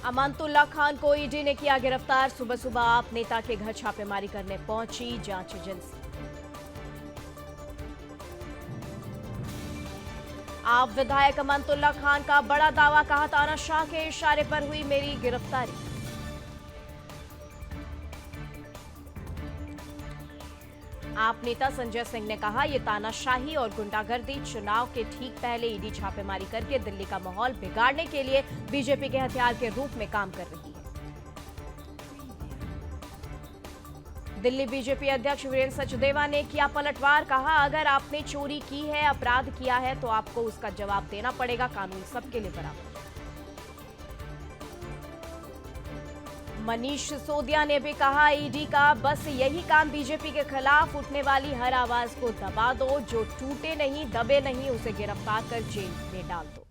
अमानतुल्ला खान को ईडी ने किया गिरफ्तार। सुबह सुबह आप नेता के घर छापेमारी करने पहुंची जांच एजेंसी। आप विधायक अमानतुल्ला खान का बड़ा दावा, कहा तानाशाह के इशारे पर हुई मेरी गिरफ्तारी। आप नेता संजय सिंह ने कहा यह तानाशाही और गुंडागर्दी चुनाव के ठीक पहले ईडी छापेमारी करके दिल्ली का माहौल बिगाड़ने के लिए बीजेपी के हथियार के रूप में काम कर रही है। दिल्ली बीजेपी अध्यक्ष वीरेंद्र सचदेवा ने किया पलटवार, कहा अगर आपने चोरी की है, अपराध किया है तो आपको उसका जवाब देना पड़ेगा। कानून सबके लिए बराबर। मनीष सिसोदिया ने भी कहा ईडी का बस यही काम, बीजेपी के खिलाफ उठने वाली हर आवाज को दबा दो, जो टूटे नहीं दबे नहीं उसे गिरफ्तार कर जेल में डाल दो।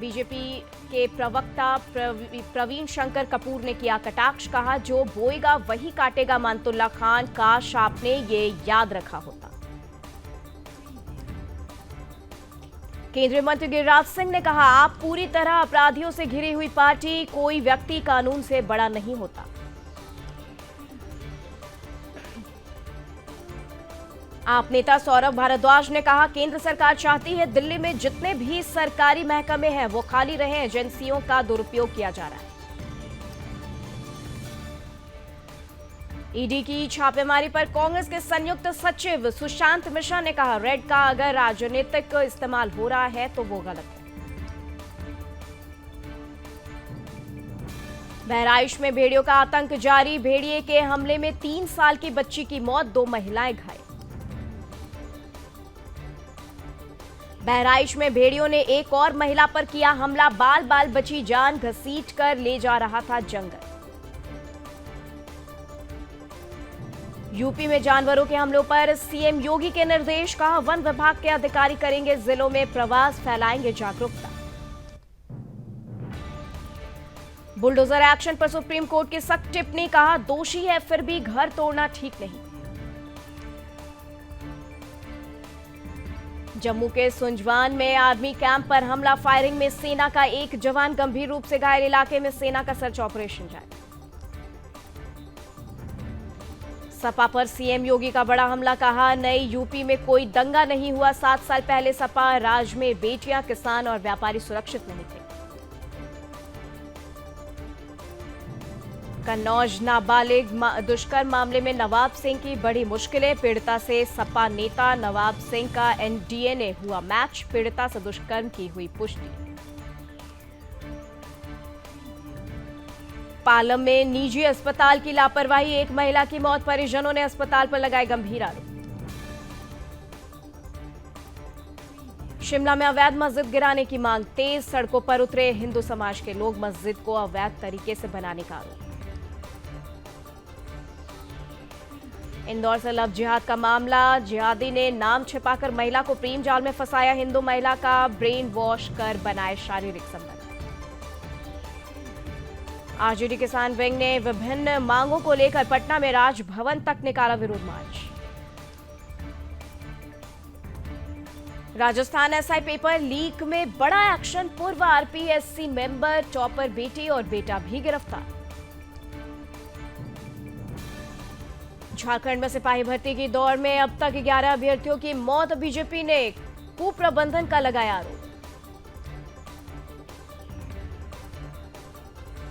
बीजेपी के प्रवक्ता प्रवीण शंकर कपूर ने किया कटाक्ष, कहा जो बोएगा वही काटेगा। अमानतुल्ला खान, काश आपने ये याद रखा होता। केंद्रीय मंत्री गिरिराज सिंह ने कहा आप पूरी तरह अपराधियों से घिरी हुई पार्टी, कोई व्यक्ति कानून से बड़ा नहीं होता। आप नेता सौरभ भारद्वाज ने कहा केंद्र सरकार चाहती है दिल्ली में जितने भी सरकारी महकमे हैं वो खाली रहें, एजेंसियों का दुरुपयोग किया जा रहा है। ईडी की छापेमारी पर कांग्रेस के संयुक्त सचिव सुशांत मिश्रा ने कहा रेड का अगर राजनीतिक इस्तेमाल हो रहा है तो वो गलत है। बहराइच में भेड़ियों का आतंक जारी, भेड़िए के हमले में 3 साल की बच्ची की मौत, 2 महिलाएं घायल। बहराइच में भेड़ियों ने एक और महिला पर किया हमला, बाल बाल बची जान, घसीट कर ले जा रहा था जंगल। यूपी में जानवरों के हमलों पर सीएम योगी के निर्देश, कहा वन विभाग के अधिकारी करेंगे जिलों में प्रवास, फैलाएंगे जागरूकता। बुलडोजर एक्शन पर सुप्रीम कोर्ट की सख्त टिप्पणी, कहा दोषी है फिर भी घर तोड़ना ठीक नहीं। जम्मू के सुंजवान में आर्मी कैंप पर हमला, फायरिंग में सेना का एक जवान गंभीर रूप से घायल, इलाके में सेना का सर्च ऑपरेशन जारी। सपा पर सीएम योगी का बड़ा हमला, कहा नई यूपी में कोई दंगा नहीं हुआ, 7 साल पहले सपा राज में बेटियां, किसान और व्यापारी सुरक्षित नहीं थे। कन्नौज नाबालिग दुष्कर्म मामले में नवाब सिंह की बड़ी मुश्किलें, पीड़िता से सपा नेता नवाब सिंह का एनडीए हुआ मैच, पीड़िता से दुष्कर्म की हुई पुष्टि। पालम में निजी अस्पताल की लापरवाही, एक महिला की मौत, परिजनों ने अस्पताल पर लगाए गंभीर आरोप। शिमला में अवैध मस्जिद गिराने की मांग तेज, सड़कों पर उतरे हिंदू समाज के लोग, मस्जिद को अवैध तरीके से बनाने का आरोप। इंदौर से लव जिहाद का मामला, जिहादी ने नाम छिपाकर महिला को प्रेम जाल में फंसाया, हिंदू महिला का ब्रेन वॉश कर बनाए शारीरिक संबंध। आरजेडी किसान विंग ने विभिन्न मांगों को लेकर पटना में राजभवन तक निकाला विरोध मार्च। राजस्थान एसआई पेपर लीक में बड़ा एक्शन, पूर्व आरपीएससी मेंबर, टॉपर बेटी और बेटा भी गिरफ्तार। झारखंड में सिपाही भर्ती की दौड़ में अब तक 11 अभ्यर्थियों की मौत, बीजेपी ने कुप्रबंधन का लगाया आरोप।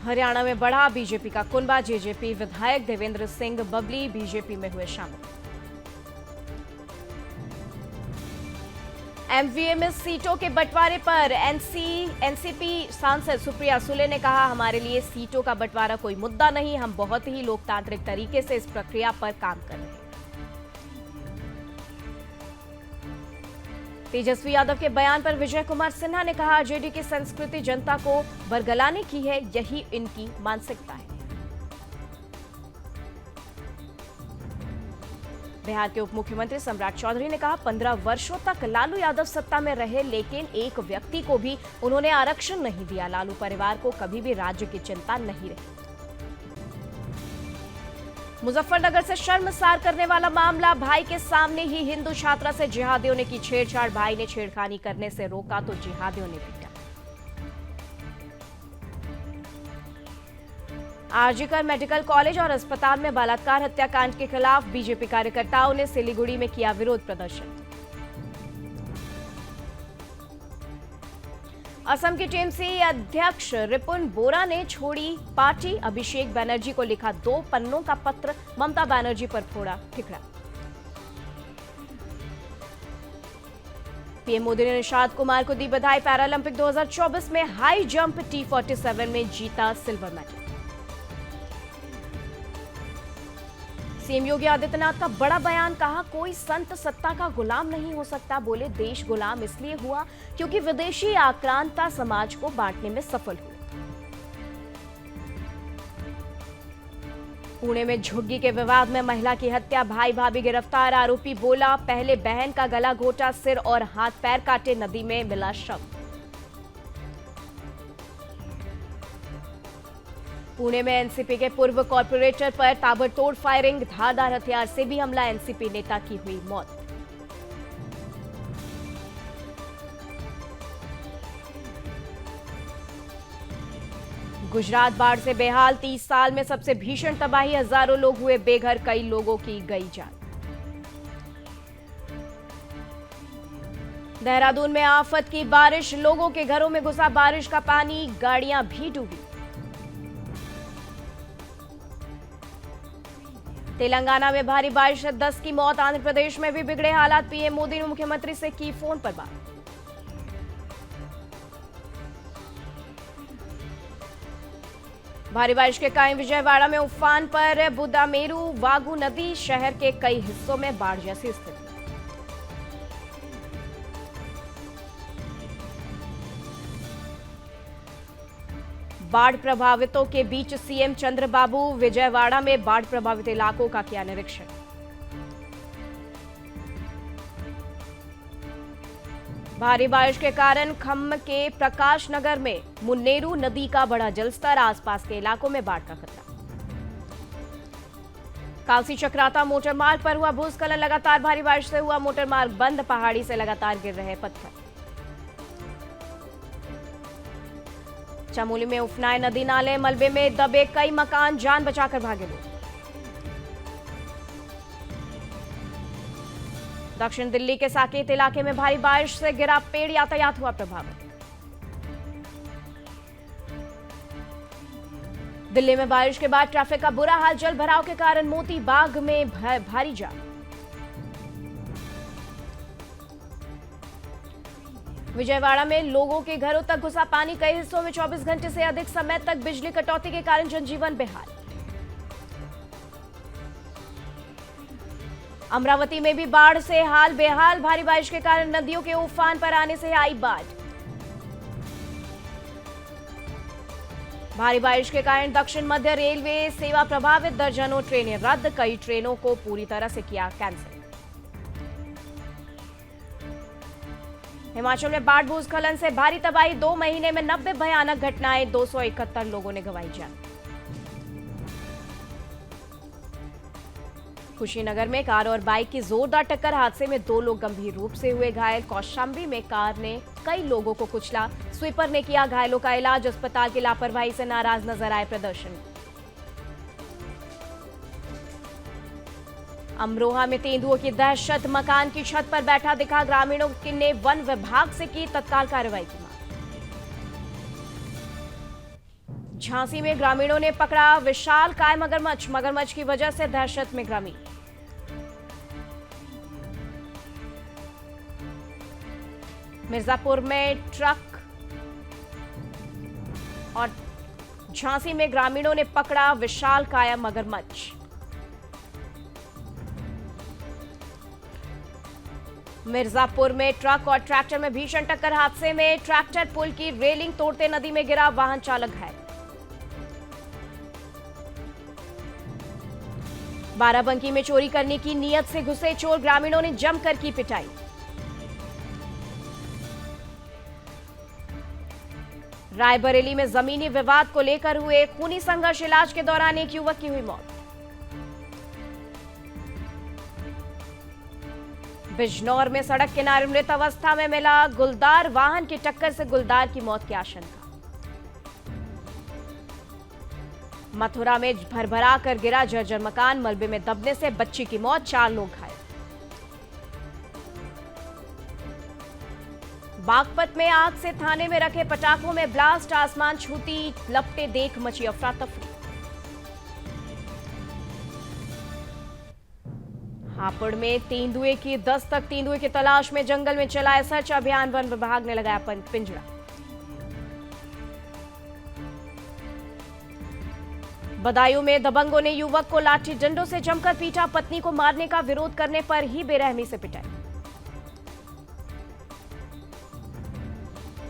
हरियाणा में बढ़ा बीजेपी का कुनबा, जेजेपी विधायक देवेंद्र सिंह बबली बीजेपी में हुए शामिल। एमवीएमएस सीटों के बंटवारे पर एनसीपी सांसद सुप्रिया सुले ने कहा हमारे लिए सीटों का बंटवारा कोई मुद्दा नहीं, हम बहुत ही लोकतांत्रिक तरीके से इस प्रक्रिया पर काम कर रहे हैं। तेजस्वी यादव के बयान पर विजय कुमार सिन्हा ने कहा आरजेडी की संस्कृति जनता को बरगलाने की है, यही इनकी मानसिकता है। बिहार के उप मुख्यमंत्री सम्राट चौधरी ने कहा 15 वर्षों तक लालू यादव सत्ता में रहे, लेकिन एक व्यक्ति को भी उन्होंने आरक्षण नहीं दिया। लालू परिवार को कभी भी राज्य की चिंता नहीं रही। मुजफ्फरनगर से शर्मसार करने वाला मामला, भाई के सामने ही हिंदू छात्रा से जिहादियों ने की छेड़छाड़। भाई ने छेड़खानी करने से रोका तो जिहादियों ने पीटा। आरजीकर मेडिकल कॉलेज और अस्पताल में बलात्कार हत्याकांड के खिलाफ बीजेपी कार्यकर्ताओं ने सिलीगुड़ी में किया विरोध प्रदर्शन। असम की टीएमसी अध्यक्ष रिपुन बोरा ने छोड़ी पार्टी। अभिषेक बनर्जी को लिखा 2 पन्नों का पत्र, ममता बनर्जी पर फोड़ा ठिकरा। पीएम मोदी ने निषाद कुमार को दी बधाई। पैरालंपिक 2024 में हाई जंप T47 में जीता silver medal. CM Yogi Adityanath का बड़ा बयान, कहा कोई संत सत्ता का गुलाम नहीं हो सकता। बोले देश गुलाम इसलिए हुआ क्योंकि विदेशी आक्रांता समाज को बांटने में सफल हुए। पुणे में झुग्गी के विवाद में महिला की हत्या, भाई भाभी गिरफ्तार। आरोपी बोला पहले बहन का गला घोटा, सिर और हाथ पैर काटे, नदी में मिला शव। पुणे में एनसीपी के पूर्व कॉर्पोरेटर पर ताबड़तोड़ फायरिंग, धारदार हथियार से भी हमला, एनसीपी नेता की हुई मौत। गुजरात बाढ़ से बेहाल, 30 साल में सबसे भीषण तबाही, हजारों लोग हुए बेघर, कई लोगों की गई जान। देहरादून में आफत की बारिश, लोगों के घरों में घुसा बारिश का पानी, गाड़ियां भी डूबी। तेलंगाना में भारी बारिश से 10 की मौत, आंध्र प्रदेश में भी बिगड़े हालात। पीएम मोदी ने मुख्यमंत्री से की फोन पर बात। भारी बारिश के कारण विजयवाड़ा में उफान पर, बुदामेरू वागू नदी, शहर के कई हिस्सों में बाढ़ जैसी स्थिति। बाढ़ प्रभावितों के बीच सीएम चंद्रबाबू, विजयवाड़ा में बाढ़ प्रभावित इलाकों का किया निरीक्षण। भारी बारिश के कारण खम्म के प्रकाश नगर में मुन्नेरू नदी का बढ़ा जलस्तर, आसपास के इलाकों में बाढ़ का खतरा। कालसी चक्राता मोटर मार्ग पर हुआ भूस्खलन, लगातार भारी बारिश से हुआ मोटर मार्ग बंद, पहाड़ी से लगातार गिर रहे पत्थर। चमोली में उफनाए नदी नाले, मलबे में दबे कई मकान, जान बचाकर भागे लोग। दक्षिण दिल्ली के साकेत इलाके में भारी बारिश से गिरा पेड़, यातायात हुआ प्रभावित। दिल्ली में बारिश के बाद ट्रैफिक का बुरा हाल, जल भराव के कारण मोती बाग में भारी जाम। विजयवाड़ा में लोगों के घरों तक घुसा पानी, कई हिस्सों में 24 घंटे से अधिक समय तक बिजली कटौती के कारण जनजीवन बेहाल। अमरावती में भी बाढ़ से हाल बेहाल, भारी बारिश के कारण नदियों के उफान पर आने से आई बाढ़। भारी बारिश के कारण दक्षिण मध्य रेलवे सेवा प्रभावित, दर्जनों ट्रेनें रद्द, कई ट्रेनों को पूरी तरह से किया कैंसिल। हिमाचल में बाढ़ भूस्खलन से भारी तबाही, 2 महीने में 90 भयानक घटनाएं, 271 लोगों ने गंवाई जान। कुशीनगर में कार और बाइक की जोरदार टक्कर, हादसे में 2 लोग गंभीर रूप से हुए घायल। कौशाम्बी में कार ने कई लोगों को कुचला, स्वीपर ने किया घायलों का इलाज, अस्पताल की लापरवाही से नाराज नजर आए प्रदर्शन। अमरोहा में तेंदुओं की दहशत, मकान की छत पर बैठा दिखा, ग्रामीणों ने वन विभाग से की तत्काल कार्रवाई की मांग। झांसी में ग्रामीणों ने पकड़ा विशालकाय मगरमच्छ, मगरमच्छ की वजह से दहशत में ग्रामीण। मिर्जापुर में ट्रक और झांसी में ग्रामीणों ने पकड़ा विशालकाय मगरमच्छ। मिर्जापुर में ट्रक और ट्रैक्टर में भीषण टक्कर, हादसे में ट्रैक्टर पुल की रेलिंग तोड़ते नदी में गिरा, वाहन चालक घायल। बाराबंकी में चोरी करने की नीयत से घुसे चोर, ग्रामीणों ने जमकर की पिटाई। रायबरेली में जमीनी विवाद को लेकर हुए खूनी संघर्ष, इलाज के दौरान एक युवक की हुई मौत। बिजनौर में सड़क किनारे मृत अवस्था में मिला गुलदार, वाहन की टक्कर से गुलदार की मौत की आशंका। मथुरा में भरभरा कर गिरा जर्जर मकान, मलबे में दबने से बच्ची की मौत, 4 लोग घायल। बागपत में आग से थाने में रखे पटाखों में ब्लास्ट, आसमान छूती लपटे देख मची अफरा तफरी। हापुड़ में तेंदुए की दस्तक, तेंदुए की तलाश में जंगल में चलाया सर्च अभियान, वन विभाग ने लगाया पिंजरा। बदायूं में दबंगों ने युवक को लाठी डंडों से जमकर पीटा, पत्नी को मारने का विरोध करने पर ही बेरहमी से पिटाई।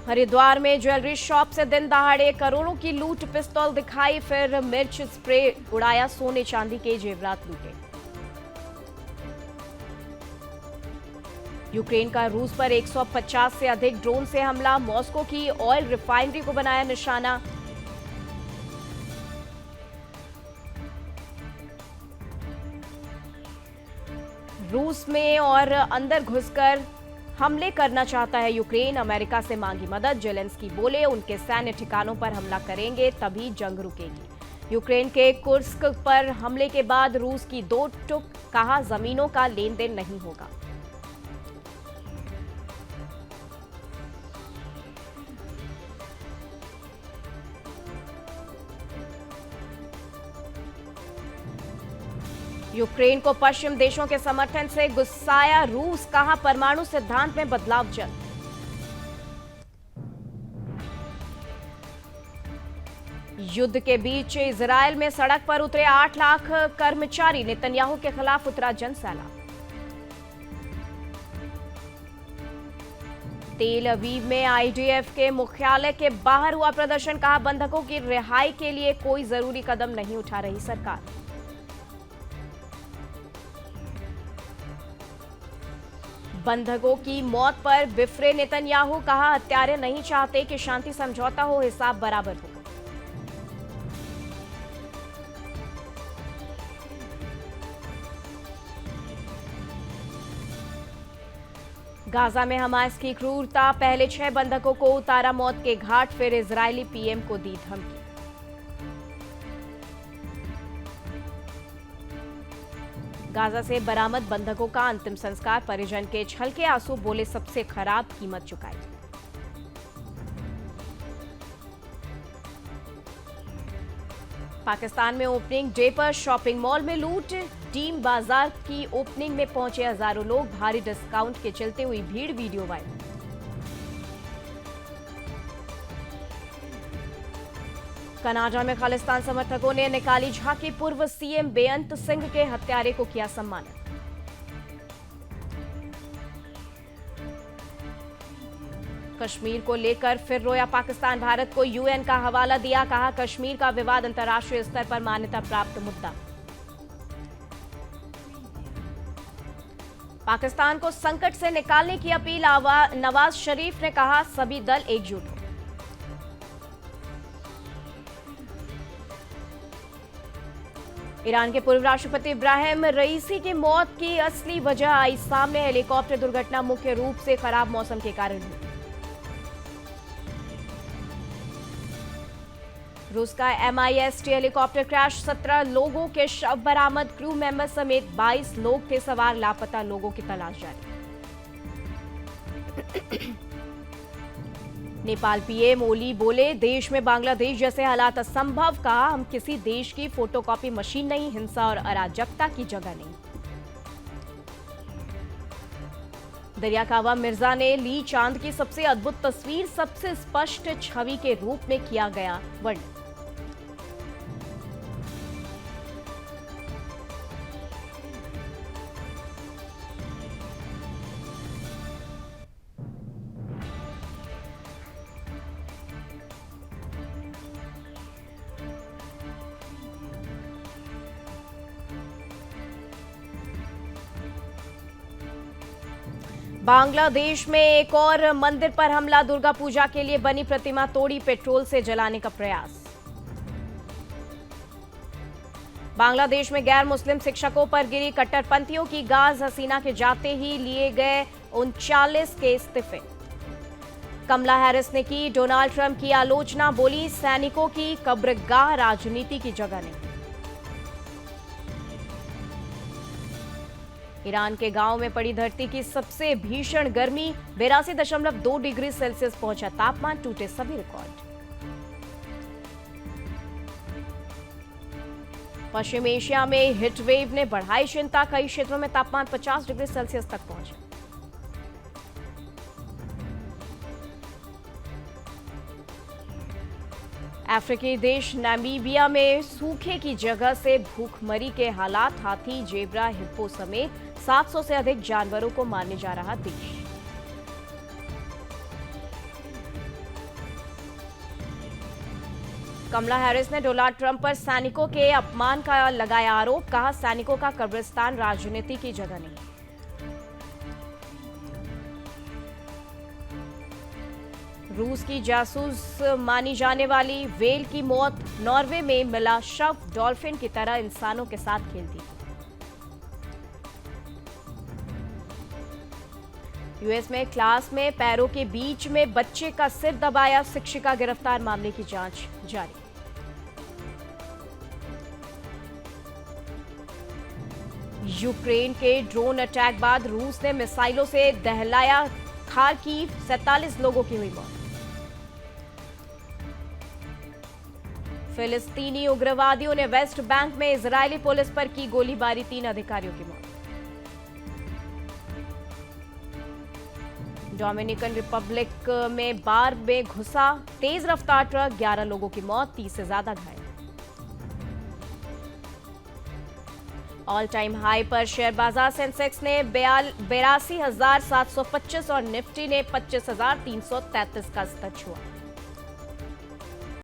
हरिद्वार में ज्वेलरी शॉप से दिन दहाड़े करोड़ों की लूट, पिस्तौल दिखाई फिर मिर्च स्प्रे उड़ाया, सोने चांदी के जेवरात लूटे। यूक्रेन का रूस पर 150 से अधिक ड्रोन से हमला, मॉस्को की ऑयल रिफाइनरी को बनाया निशाना। रूस में और अंदर घुसकर हमले करना चाहता है यूक्रेन, अमेरिका से मांगी मदद। जेलेंस्की बोले उनके सैन्य ठिकानों पर हमला करेंगे तभी जंग रुकेगी। यूक्रेन के कुर्स्क पर हमले के बाद रूस की 2 टुक, कहा जमीनों का लेन देन नहीं होगा। यूक्रेन को पश्चिम देशों के समर्थन से गुस्साया रूस, कहा परमाणु सिद्धांत में बदलाव जल्द। युद्ध के बीच इजरायल में सड़क पर उतरे 8 लाख कर्मचारी, नेतन्याहू के खिलाफ उतरा जनसैलाब। तेल अवीव में आईडीएफ के मुख्यालय के बाहर हुआ प्रदर्शन, कहा बंधकों की रिहाई के लिए कोई जरूरी कदम नहीं उठा रही सरकार। बंधकों की मौत पर बिफरे नेतन्याहू, कहा हत्यारे नहीं चाहते कि शांति समझौता हो, हिसाब बराबर हो। गाजा में हमास की क्रूरता, पहले 6 बंधकों को उतारा मौत के घाट, फिर इजरायली पीएम को दी धमकी। गाजा से बरामद बंधकों का अंतिम संस्कार, परिजन के छलके आंसू, बोले सबसे खराब कीमत चुकाई। पाकिस्तान में ओपनिंग डे पर शॉपिंग मॉल में लूट, डीम बाजार की ओपनिंग में पहुंचे हजारों लोग, भारी डिस्काउंट के चलते हुई भीड़, वीडियो वायरल। कनाडा में खालिस्तान समर्थकों ने निकाली झांकी, पूर्व सीएम बेअंत सिंह के हत्यारे को किया सम्मानित। कश्मीर को लेकर फिर रोया पाकिस्तान, भारत को यूएन का हवाला दिया, कहा कश्मीर का विवाद अंतर्राष्ट्रीय स्तर पर मान्यता प्राप्त मुद्दा। पाकिस्तान को संकट से निकालने की अपील, नवाज शरीफ ने कहा सभी दल एकजुट हो। ईरान के पूर्व राष्ट्रपति इब्राहिम रईसी की मौत की असली वजह आई सामने, हेलीकॉप्टर दुर्घटना मुख्य रूप से खराब मौसम के कारण हुई। रूस का MiST हेलीकॉप्टर क्रैश, 17 लोगों के शव बरामद, क्रू मेंबर समेत 22 लोग थे सवार, लापता लोगों की तलाश जारी। नेपाल पीएम ओली बोले देश में बांग्लादेश जैसे हालात असंभव, कहा हम किसी देश की फोटोकॉपी मशीन नहीं, हिंसा और अराजकता की जगह नहीं। दरियाकावा मिर्जा ने ली चांद की सबसे अद्भुत तस्वीर, सबसे स्पष्ट छवि के रूप में किया गया वर्णन। बांग्लादेश में एक और मंदिर पर हमला, दुर्गा पूजा के लिए बनी प्रतिमा तोड़ी, पेट्रोल से जलाने का प्रयास। बांग्लादेश में गैर मुस्लिम शिक्षकों पर गिरी कट्टरपंथियों की गाज, हसीना के जाते ही लिए गए 39 के इस्तीफे। कमला हैरिस ने की डोनाल्ड ट्रंप की आलोचना, बोली सैनिकों की कब्रगाह राजनीति की जगह नहीं। ईरान के गांव में पड़ी धरती की सबसे भीषण गर्मी, 82.2 डिग्री सेल्सियस पहुंचा तापमान, टूटे सभी रिकॉर्ड। पश्चिम एशिया में हीट वेव ने बढ़ाई चिंता, कई क्षेत्रों में तापमान 50 डिग्री सेल्सियस तक पहुंचा। अफ्रीकी देश नामीबिया में सूखे की जगह से भूखमरी के हालात, हाथी, जेब्रा, हिप्पो समेत 700 से अधिक जानवरों को मारने जा रहा देश। कमला हैरिस ने डोनाल्ड ट्रंप पर सैनिकों के अपमान का लगाया आरोप, कहा सैनिकों का कब्रिस्तान राजनीति की जगह नहीं। रूस की जासूस मानी जाने वाली व्हेल की मौत, नॉर्वे में मिला शव, डॉल्फिन की तरह इंसानों के साथ खेलती थी। यूएस में क्लास में पैरों के बीच में बच्चे का सिर दबाया, शिक्षिका गिरफ्तार, मामले की जांच जारी। यूक्रेन के ड्रोन अटैक बाद रूस ने मिसाइलों से दहलाया खार्किव, 47 लोगों की हुई मौत। फिलिस्तीनी उग्रवादियों ने वेस्ट बैंक में इजरायली पुलिस पर की गोलीबारी, 3 अधिकारियों की मौत। डोमिनिकन रिपब्लिक में बार में घुसा तेज रफ्तार ट्रक, 11 लोगों की मौत, 30 से ज्यादा घायल। ऑल टाइम हाई पर शेयर बाजार, सेंसेक्स ने 82,725 और निफ्टी ने 25,333 का स्तर छुआ।